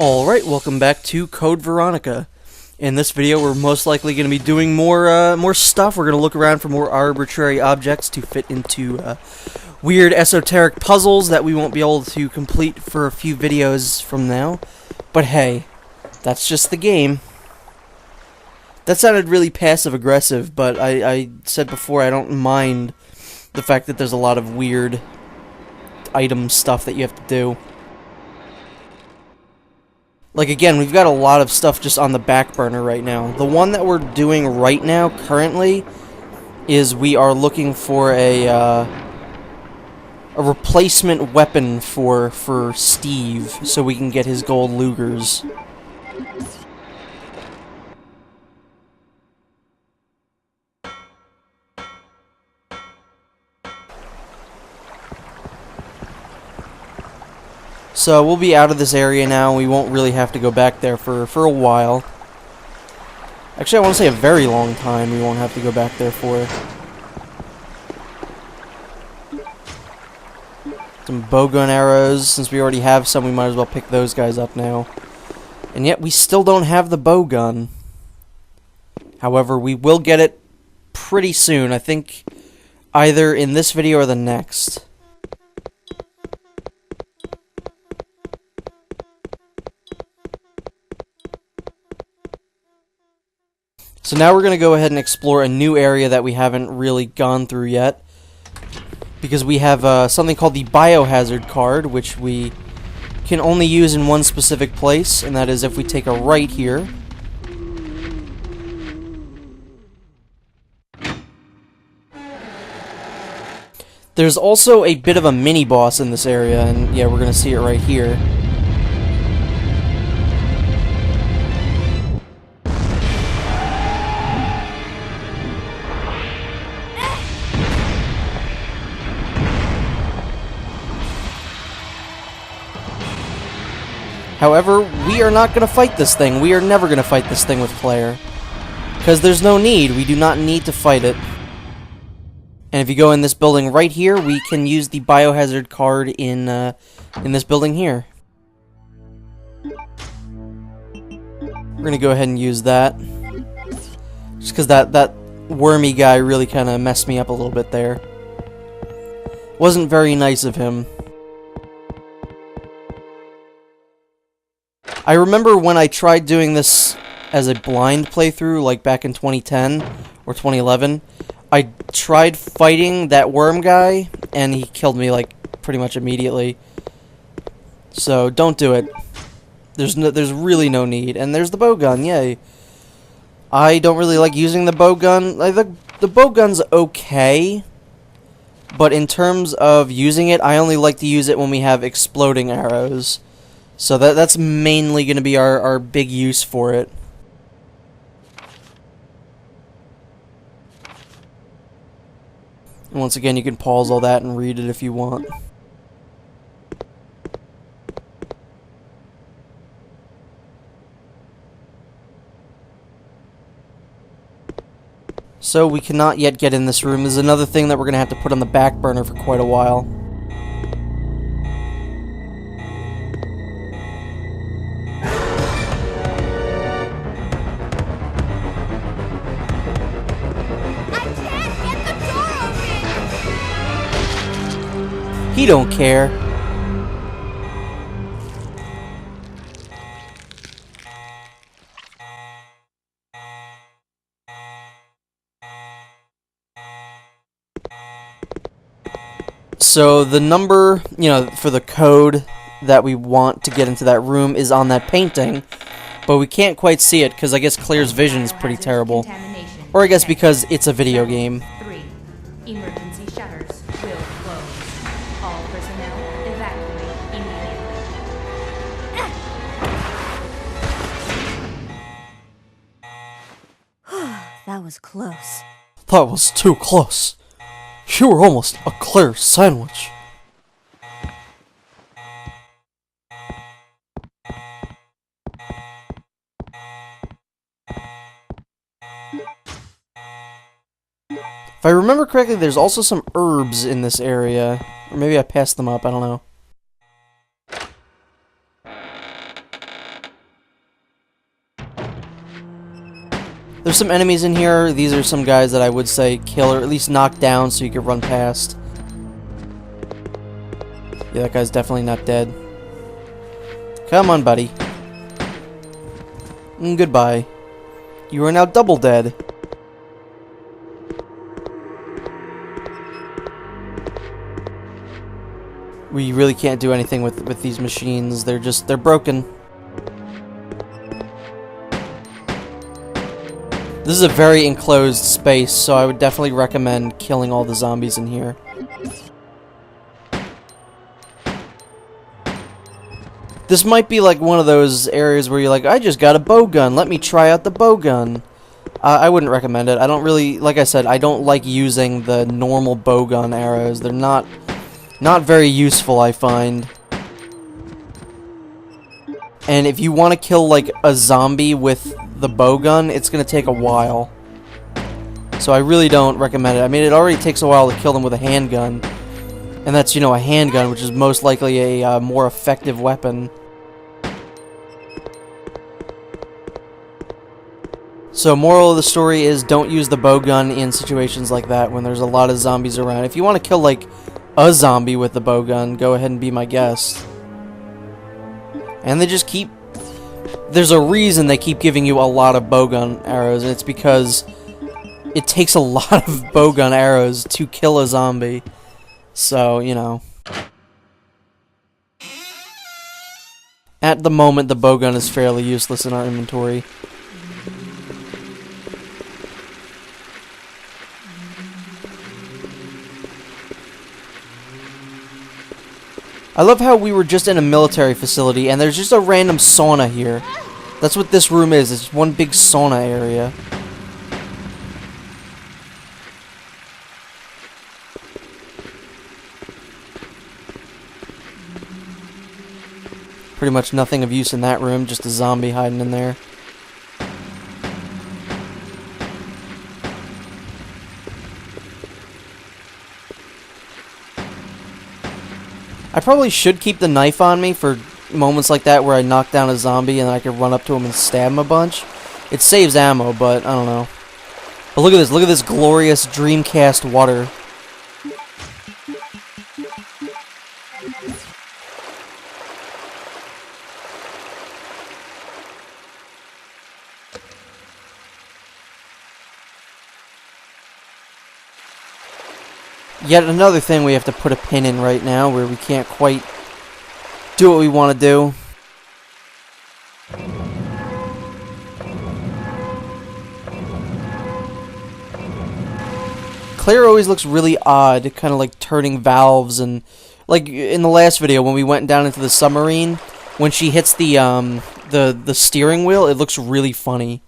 Alright, welcome back to Code Veronica. In this video, we're most likely going to be doing more stuff. We're going to look around for more arbitrary objects to fit into weird esoteric puzzles that we won't be able to complete for a few videos from now. But hey, that's just the game. That sounded really passive-aggressive, but I said before I don't mind the fact that there's a lot of weird item stuff that you have to do. Like, again, we've got a lot of stuff just on the back burner right now. The one that we're doing right now, currently, is we are looking for a replacement weapon for Steve, so we can get his gold Lugers. So we'll be out of this area now. We won't really have to go back there for a while. Actually, I want to say a very long time we won't have to go back there for. Some bowgun arrows. Since we already have some, we might as well pick those guys up now. And yet we still don't have the bowgun. However, we will get it pretty soon. I think either in this video or the next. So now we're going to go ahead and explore a new area that we haven't really gone through yet. Because we have something called the biohazard card, which we can only use in one specific place, and that is if we take a right here. There's also a bit of a mini-boss in this area, and yeah, we're going to see it right here. However, we are not going to fight this thing. We are never going to fight this thing with Claire. Because there's no need. We do not need to fight it. And if you go in this building right here, we can use the biohazard card in this building here. We're going to go ahead and use that. Just because that wormy guy really kind of messed me up a little bit there. Wasn't very nice of him. I remember when I tried doing this as a blind playthrough, like back in 2010 or 2011, I tried fighting that worm guy, and he killed me, like, pretty much immediately. So, don't do it. There's really no need. And there's the bowgun, yay. I don't really like using the bowgun. Like, the bowgun's okay, but in terms of using it, I only like to use it when we have exploding arrows. So that's mainly going to be our big use for it. And once again, you can pause all that and read it if you want. So we cannot yet get in this room. This is another thing that we're going to have to put on the back burner for quite a while. He don't care. So the number, for the code that we want to get into that room is on that painting, but we can't quite see it because I guess Claire's vision is pretty terrible. Or I guess because it's a video game. Emergency shutters will close. All personnel evacuate immediately. That was close. That was too close. You were almost a Claire sandwich. If I remember correctly, there's also some herbs in this area. Or maybe I passed them up, I don't know. There's some enemies in here. These are some guys that I would say kill, or at least knock down so you could run past. Yeah, that guy's definitely not dead. Come on, buddy. Goodbye. You are now double dead. We really can't do anything with these machines. They're broken. This is a very enclosed space, so I would definitely recommend killing all the zombies in here. This might be like one of those areas where you're like, I just got a bow gun, let me try out the bow gun. I wouldn't recommend it. I don't really, like I said, I don't like using the normal bow gun arrows. They're not very useful, I find. And if you want to kill like a zombie with the bow gun, it's going to take a while. So I really don't recommend it. I mean, it already takes a while to kill them with a handgun. And that's, you know, a handgun, which is most likely a more effective weapon. So, moral of the story is don't use the bow gun in situations like that when there's a lot of zombies around. If you want to kill, like, a zombie with the bow gun, go ahead and be my guest. And they just keep... There's a reason they keep giving you a lot of bow gun arrows, and it's because it takes a lot of bow gun arrows to kill a zombie. So, you know. At the moment, the bow gun is fairly useless in our inventory. I love how we were just in a military facility and there's just a random sauna here. That's what this room is. It's one big sauna area. Pretty much nothing of use in that room, just a zombie hiding in there. I probably should keep the knife on me for moments like that where I knock down a zombie and then I can run up to him and stab him a bunch. It saves ammo, but I don't know. But look at this glorious Dreamcast water. Yet another thing we have to put a pin in right now where we can't quite do what we want to do. Claire always looks really odd, kind of like turning valves, and like in the last video when we went down into the submarine, when she hits the steering wheel, it looks really funny.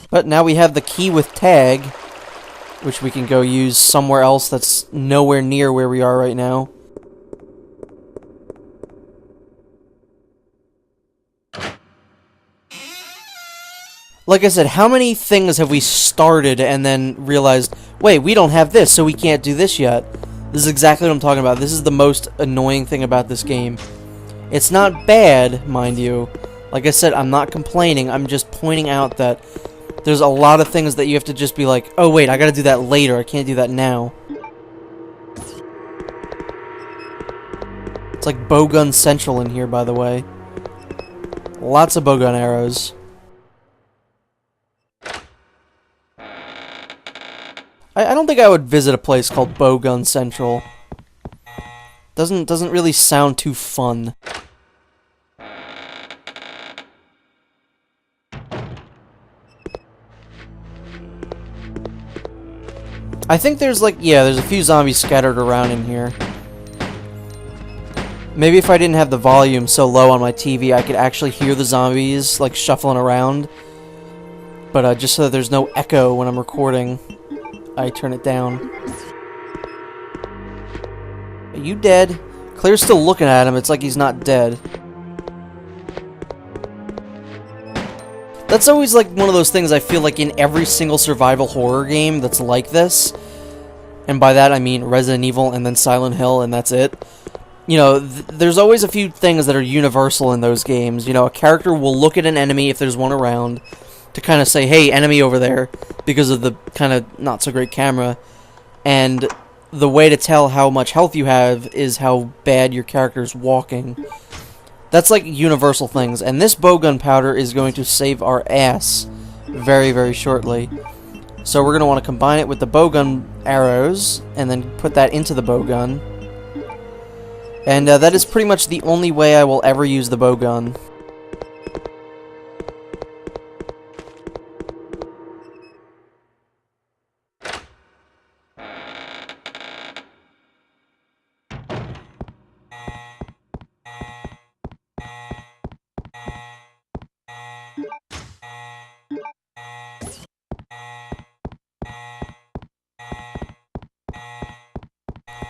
But now we have the key with tag, which we can go use somewhere else that's nowhere near where we are right now. Like I said, how many things have we started and then realized, wait, we don't have this, so we can't do this yet? This is exactly what I'm talking about. This is the most annoying thing about this game. It's not bad, mind you. Like I said, I'm not complaining. I'm just pointing out that there's a lot of things that you have to just be like, oh wait, I gotta do that later, I can't do that now. It's like bowgun central in here, by the way. Lots of bowgun arrows. I don't think I would visit a place called Bowgun Central. Doesn't really sound too fun. I think there's like, yeah, there's a few zombies scattered around in here. Maybe if I didn't have the volume so low on my TV, I could actually hear the zombies like shuffling around. But just so that there's no echo when I'm recording, I turn it down. Are you dead? Claire's still looking at him. It's like he's not dead. That's always like one of those things I feel like in every single survival horror game that's like this. And by that I mean Resident Evil and then Silent Hill and that's it. You know, there's always a few things that are universal in those games. You know, a character will look at an enemy if there's one around, to kind of say, hey, enemy over there, because of the kind of not so great camera. And the way to tell how much health you have is how bad your character's walking. That's like universal things, and this bowgun powder is going to save our ass very, very shortly. So we're going to want to combine it with the bowgun arrows, and then put that into the bowgun. And that is pretty much the only way I will ever use the bowgun.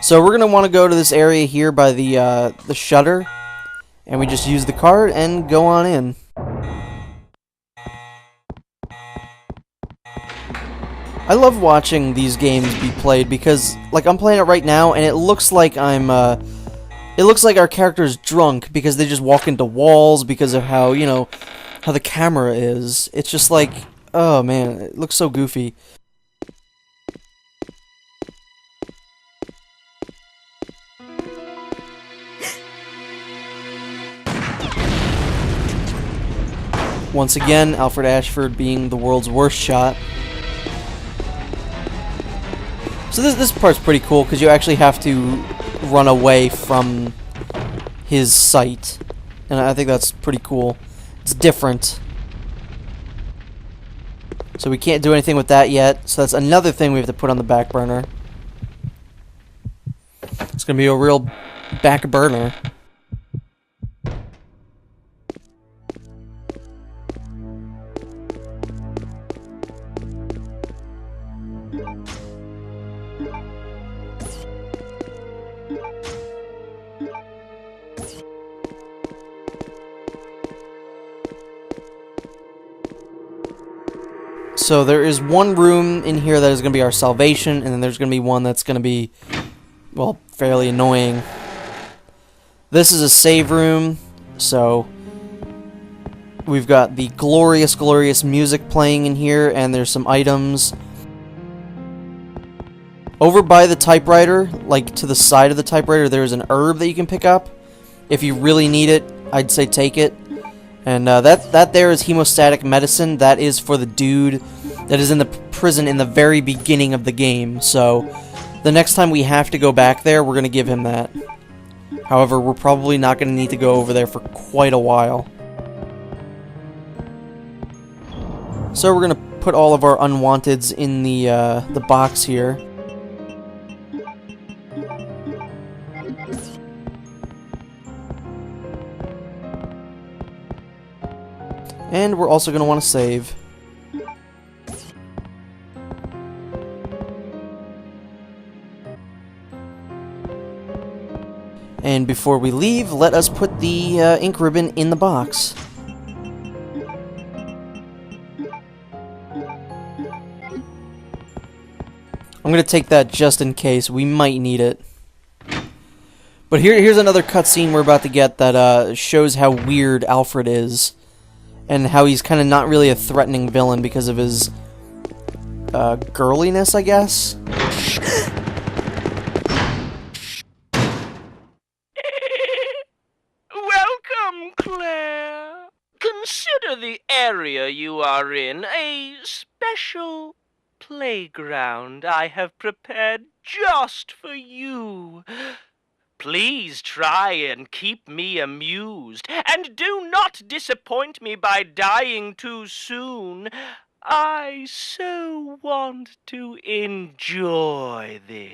So we're gonna want to go to this area here by the shutter, and we just use the card and go on in. I love watching these games be played because, like, I'm playing it right now, and it looks like it looks like our character's drunk because they just walk into walls because of how, you know, how the camera is. It's just like, oh man, it looks so goofy. Once again, Alfred Ashford being the world's worst shot. So this part's pretty cool because you actually have to run away from his sight, and I think that's pretty cool. It's different. So we can't do anything with that yet, so that's another thing we have to put on the back burner. It's gonna be a real back burner. So there is one room in here that is going to be our salvation, and then there's going to be one that's going to be, well, fairly annoying. This is a save room, so we've got the glorious, glorious music playing in here, and there's some items. Over by the typewriter, like to the side of the typewriter, there's an herb that you can pick up. If you really need it, I'd say take it. And that there is hemostatic medicine. That is for the dude that is in the prison in the very beginning of the game. So the next time we have to go back there, we're going to give him that. However, we're probably not going to need to go over there for quite a while. So we're going to put all of our unwanteds in the box here. And we're also going to want to save. And before we leave, let us put the ink ribbon in the box. I'm going to take that just in case. We might need it. But here's another cutscene we're about to get that shows how weird Alfred is. And how he's kind of not really a threatening villain because of his girliness, I guess. Welcome, Claire. Consider the area you are in a special playground I have prepared just for you. Please try and keep me amused, and do not disappoint me by dying too soon. I so want to enjoy this.